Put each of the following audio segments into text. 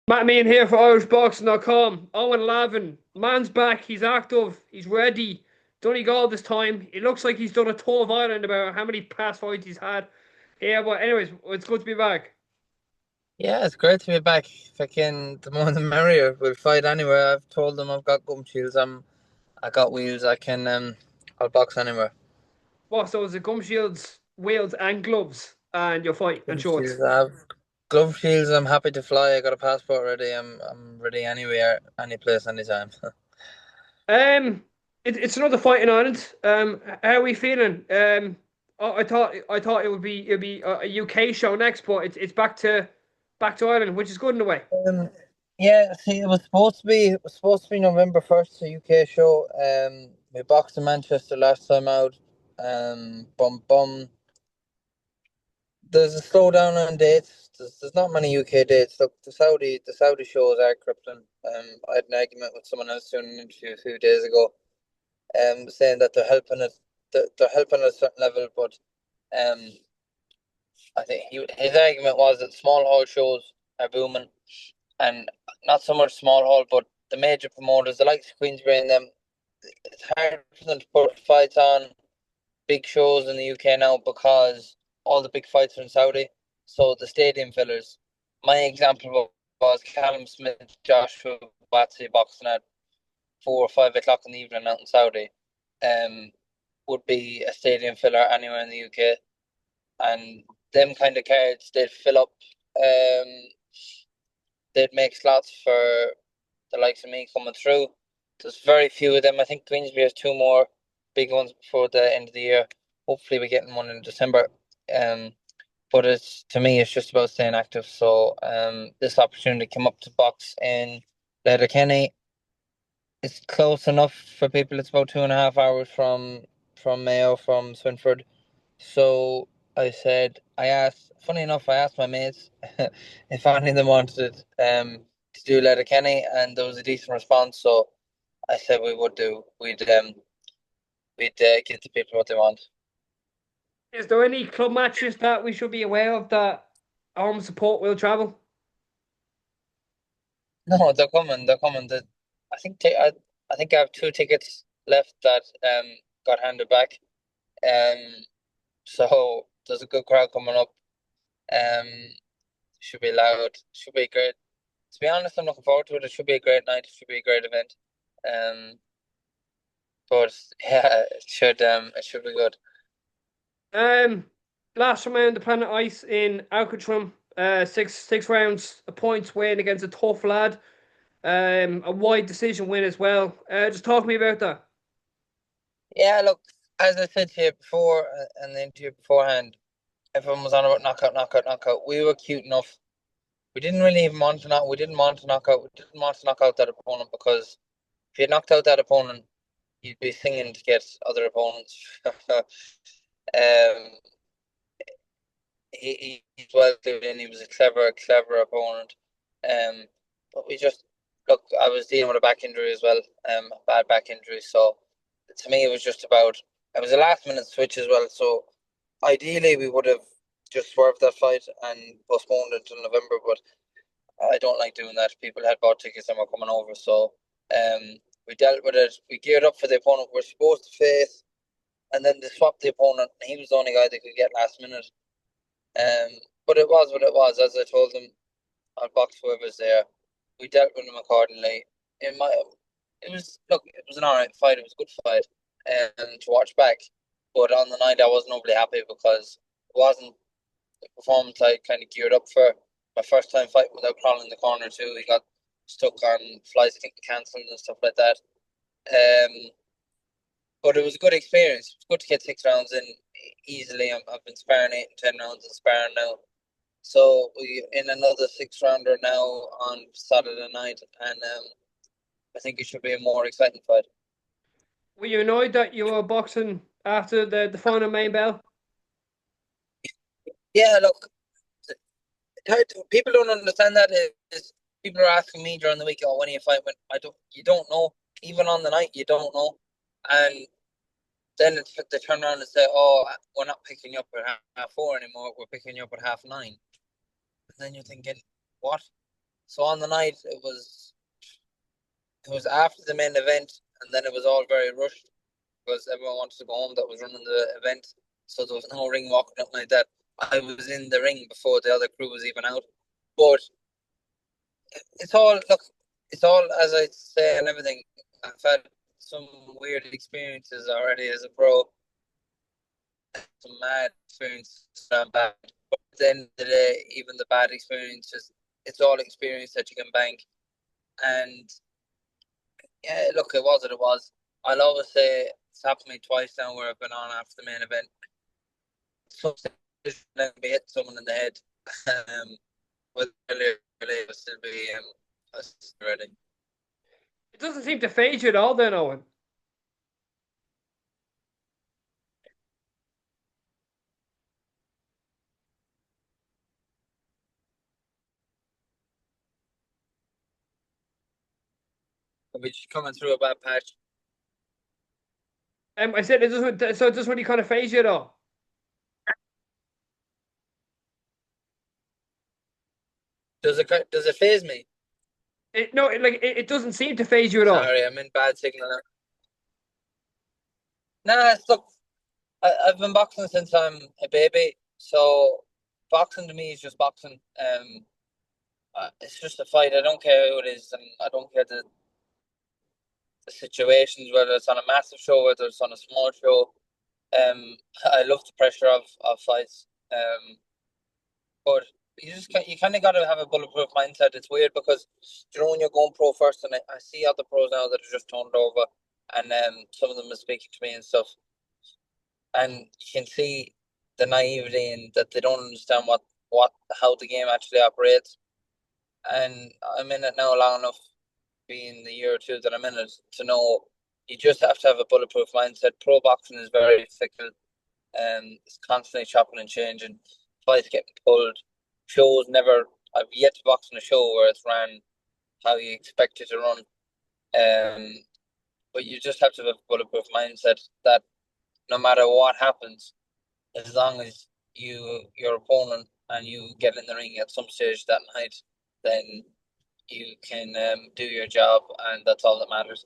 Matt Meehan here for IrishBoxingCom. Eoghan Lavin, man's back. He's active. He's ready. Donegal this time. It looks like he's done a tour of Ireland about how many past fights he's had. Yeah, but anyways, it's good to be back. Yeah, it's great to be back. Fucking the more the merrier. We'll fight anywhere. I've told them I've got gum shields. I got wheels. I'll box anywhere. What? So is it gum shields, wheels, and gloves, and your fight and Gum shorts? shields. I have glove shields. I'm happy to fly. I got a passport ready. I'm ready anywhere, any place, anytime. Um, it's another fight in Ireland. How are we feeling? I thought it would be a UK show next, but it's back to Ireland, which is good in a way. Um, yeah. See, it was supposed to be November 1st, a UK show. We boxed in Manchester last time out. Bum bum. There's a slowdown on dates. There's not many UK dates. Look, the Saudi shows are crippling. I had an argument with someone else doing an interview a few days ago, saying that they're helping at a certain level, but um, I think his argument was that small hall shows are booming, and not so much small hall, but the major promoters, the likes of Queensbury and them, it's hard for them to put fights on big shows in the UK now because all the big fights are in Saudi. So the stadium fillers. My example was Callum Smith, Joshua Batsy boxing at 4 or 5 o'clock in the evening out in Saudi. Um, would be a stadium filler anywhere in the UK, and them kind of cards they'd fill up. Um, they'd make slots for the likes of me coming through. There's very few of them. I think Queensbury has two more big ones before the end of the year. Hopefully, we're getting one in December. Um, but it's to me, it's just about staying active. So, this opportunity came up to box in Letterkenny. It's close enough for people. It's about 2.5 hours from Mayo, from Swinford. So I asked. Funny enough, I asked my mates if any of them wanted to do Letterkenny, and there was a decent response. So I said we would do. We'd give the people what they want. Is there any club matches that we should be aware of that home support will travel? No, they're coming. They're coming. I think I think I have two tickets left that got handed back. Um, so there's a good crowd coming up. Um, should be loud. Should be great. To be honest, I'm looking forward to it. It should be a great night. It should be a great event. Um, but yeah, it should be good. Um, Last round the Planet Ice in Alcatraz. Six rounds, a points win against a tough lad. A wide decision win as well. Just talk to me about that. Yeah, look, as I said to you before, and the interview beforehand, everyone was on about knockout, knockout, knockout. We were cute enough. We didn't really even want to knock. We didn't want to knock out. We didn't want to knock out that opponent because if you had knocked out that opponent, you'd be singing to get other opponents. um, he's well clued in. He was a clever opponent. Um, but we just look. I was dealing with a back injury as well. A bad back injury. So to me, it was just about. It was a last minute switch as well. So ideally, we would have just swerved that fight and postponed it until November. But I don't like doing that. People had bought tickets and were coming over. So we dealt with it. We geared up for the opponent we're supposed to face, and then they swapped the opponent. He was the only guy that could get last minute. Um, but it was what it was. As I told them, I'll box whoever's there. We dealt with them accordingly. In my, it was look, it was an alright fight. It was a good fight, to watch back. But on the night, I wasn't overly happy because it wasn't the performance I kind of geared up for. My first time fighting without crawling in the corner too. He got stuck on flights getting cancelled and stuff like that. Um, but it was a good experience. It was good to get 6 rounds in easily. I've been sparring 8 and 10 rounds and sparring now. So we in another 6 rounder now on Saturday night, and I think it should be a more exciting fight. Were you annoyed that you were boxing after the final main bell? Yeah, look, people don't understand that is people are asking me during the week, oh, when are you fight? When you don't know. Even on the night, you don't know, and then they turn around and say, oh, we're not picking you up at half 4 anymore. We're picking you up at half 9. And then you're thinking, what? So on the night, it was after the main event, and then it was all very rushed because everyone wanted to go home that was running the event. So there was no ring walking up like that. I was in the ring before the other crew was even out. But it's all, look, it's all, as I say, and everything. I've had some weird experiences already as a pro, some mad experiences and bad. But at the end of the day, even the bad experiences, it's all experience that you can bank. And yeah, look, it was what it was. I'll always say it's happened to me twice now where I've been on after the main event. Some stage let me hit someone in the head. But really, will still be ready. It doesn't seem to phase you at all, then, Owen. We're just coming through a bad patch. I said it doesn't. So it doesn't really kind of phase you at all. Does it phase me? No, it doesn't seem to phase you at all. Sorry, I'm in bad signal now. Nah, look, I've been boxing since I'm a baby, so boxing to me is just boxing. It's just a fight. I don't care who it is, and I don't care the situations, whether it's on a massive show, whether it's on a small show. I love the pressure of fights. But you kind of got to have a bulletproof mindset. It's weird because when you're going pro first, and I see other pros now that are just turned over, and some of them are speaking to me and stuff, and you can see the naivety and that they don't understand what how the game actually operates. And I'm in it now long enough, being the year or two that I'm in it, to know you just have to have a bulletproof mindset. Pro boxing is very fickle, and it's constantly chopping and changing. Fights getting pulled. Shows never. I've yet to box in a show where it's ran how you expect it to run. But you just have to have a bulletproof mindset that no matter what happens, as long as your opponent and you get in the ring at some stage that night, then you can do your job, and that's all that matters.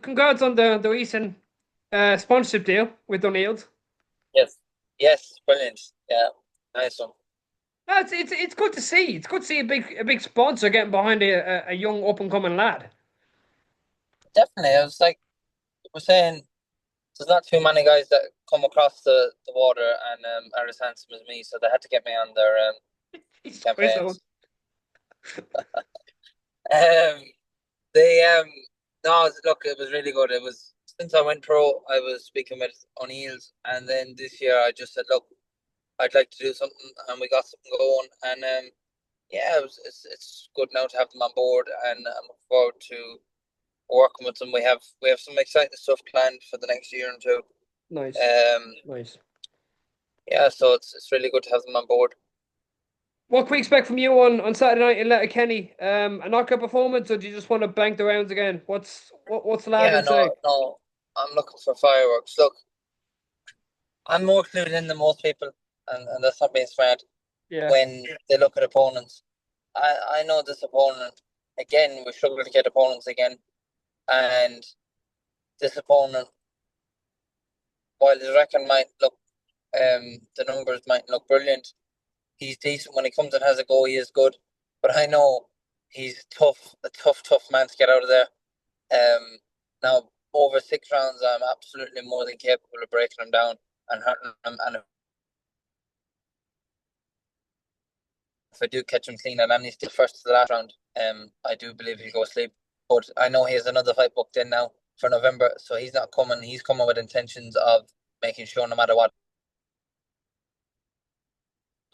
Congrats on the recent sponsorship deal with O'Neill's. Yes, yes, brilliant. Yeah, nice one. It's good to see. It's good to see a big sponsor getting behind a young up and coming lad. Definitely, I was like, we're saying there's not too many guys that come across the water and are as handsome as me, so they had to get me on their Jesus Christ, Owen. campaigns. Um, they no, look, it was really good. It was since I went pro, I was speaking with O'Neill's, and then this year I just said, look, I'd like to do something, and we got something going, and yeah, it's good now to have them on board, and I'm looking forward to working with them. We have some exciting stuff planned for the next year or two. Nice, Um, nice. yeah, so it's really good to have them on board. What can we expect from you on Saturday night in Letterkenny? A knockout performance, or do you just want to bank the rounds again? What's Yeah, Lavin saying? no, I'm looking for fireworks. Look, I'm more clued in than most people, and that's not being smart. Yeah, When they look at opponents, I know this opponent again. We struggle to get opponents again, and this opponent, while his record might look, the numbers might look brilliant. He's decent when he comes and has a go. He is good, but I know he's tough, tough man to get out of there. Now over 6 rounds, I'm absolutely more than capable of breaking him down and hurting him. And if I do catch him clean and he's still first to the last round, I do believe he'll go asleep. But I know he has another fight booked in now for November, so he's not coming. He's coming with intentions of making sure no matter what.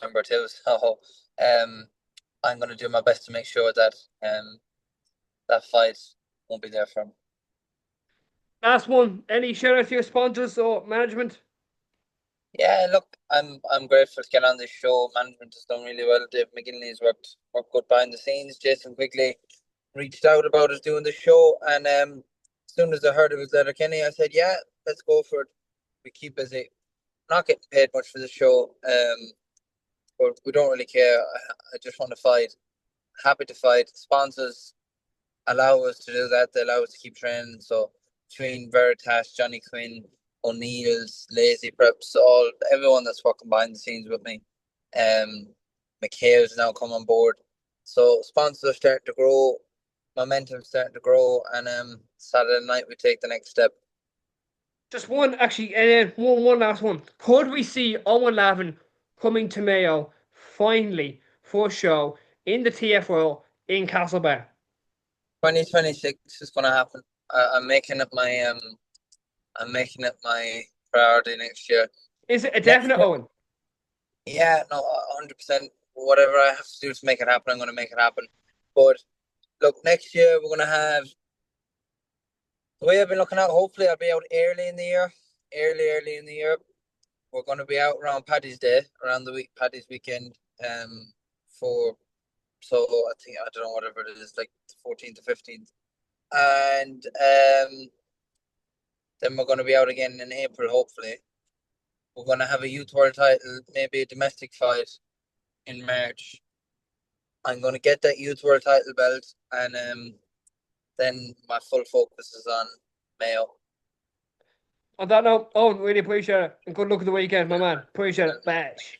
Number two, so I'm going to do my best to make sure that that fight won't be there for him. last one. Any shout out to your sponsors or management? Yeah, look, I'm grateful to get on this show. Management has done really well. Dave McGinley's worked good behind the scenes. Jason Quigley reached out about us doing the show, and as soon as I heard it was Letterkenny, I said, "Yeah, let's go for it." We keep busy. Not getting paid much for the show, but we don't really care. I just want to fight, happy to fight. Sponsors allow us to do that. They allow us to keep training. So between Veritas, Johnny Quinn, O'Neill's, Lazy Preps, everyone that's working behind the scenes with me. McHale's now come on board. So sponsors are starting to grow, momentum's starting to grow, and Saturday night we take the next step. Just one, actually, and then one last one. Could we see Eoghan Lavin coming to Mayo finally for a show in the TFO in Castlebar? 2026 is going to happen. I'm making it my priority next year. Is it a Next definite, year, Owen? yeah, no, 100%. Whatever I have to do to make it happen, I'm going to make it happen. But look, next year we're going to have, the way I've been looking at, hopefully I'll be out early in the year. Early in the year. We're going to be out around Paddy's Day, around the week, Paddy's weekend. So I think, I don't know, whatever it is, like the 14th to 15th. And then we're going to be out again in April, hopefully. We're going to have a youth world title, maybe a domestic fight in March. I'm going to get that youth world title belt, and then my full focus is on Mayo. On that note, Owen, really appreciate it. And good luck at the weekend, my man. Appreciate it. Bash.